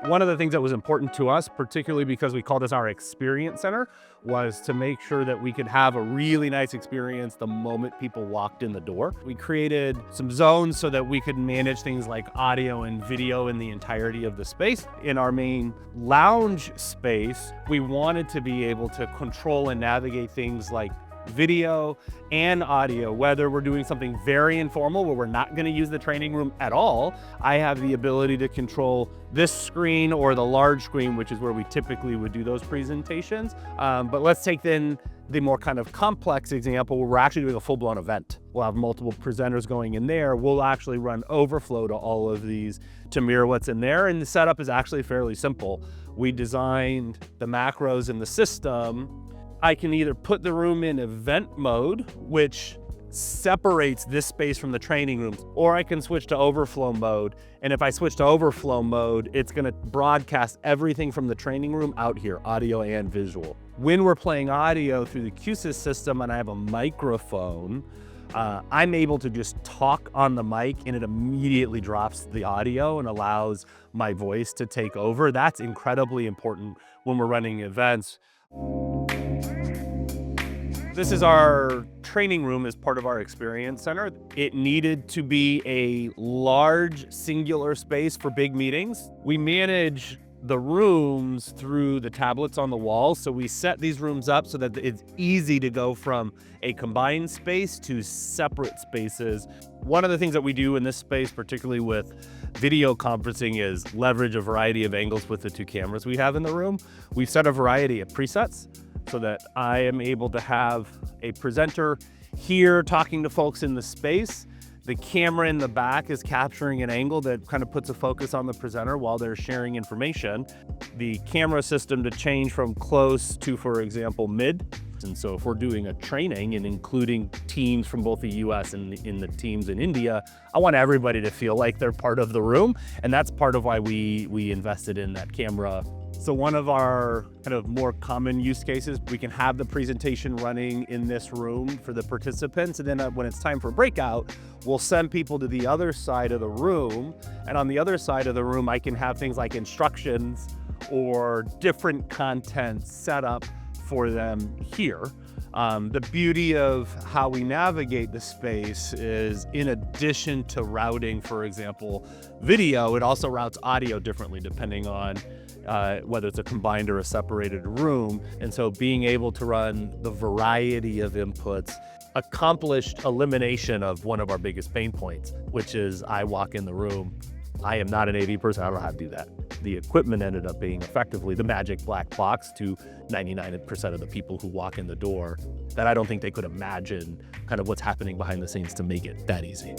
One of the things that was important to us, particularly because we call this our experience center, was to make sure that we could have a really nice experience the moment people walked in the door. We created some zones so that we could manage things like audio and video in the entirety of the space. In our main lounge space, we wanted to be able to control and navigate things like video and audio, whether we're doing something very informal where we're not going to use the training room at all. I have the ability to control this screen or the large screen, which is where we typically would do those presentations. But let's take then the more kind of complex example where we're actually doing a full-blown event. We'll have multiple presenters going in there. We'll actually run overflow to all of these to mirror what's in there. And the setup is actually fairly simple. We designed the macros in the system. I can either put the room in event mode, which separates this space from the training rooms, or I can switch to overflow mode. And if I switch to overflow mode, it's gonna broadcast everything from the training room out here, audio and visual. When we're playing audio through the Q-SYS system and I have a microphone, I'm able to just talk on the mic and it immediately drops the audio and allows my voice to take over. That's incredibly important when we're running events. This is our training room as part of our experience center. It needed to be a large singular space for big meetings. We manage the rooms through the tablets on the wall. So we set these rooms up so that it's easy to go from a combined space to separate spaces. One of the things that we do in this space, particularly with video conferencing, is leverage a variety of angles with the two cameras we have in the room. We've set a variety of presets so that I am able to have a presenter here talking to folks in the space. The camera in the back is capturing an angle that kind of puts a focus on the presenter while they're sharing information. The camera system to change from close to, for example, mid. And so if we're doing a training and including teams from both the US and in the teams in India, I want everybody to feel like they're part of the room. And that's part of why we invested in that camera. So one of our kind of more common use cases, we can have the presentation running in this room for the participants. And then when it's time for breakout, we'll send people to the other side of the room. And on the other side of the room, I can have things like instructions or different content set up for them here. The beauty of how we navigate the space is, in addition to routing, for example, video, it also routes audio differently depending on whether it's a combined or a separated room. And so being able to run the variety of inputs accomplished elimination of one of our biggest pain points, which is I walk in the room. I am not an AV person, I don't know how to do that. The equipment ended up being effectively the magic black box to 99% of the people who walk in the door, that I don't think they could imagine kind of what's happening behind the scenes to make it that easy.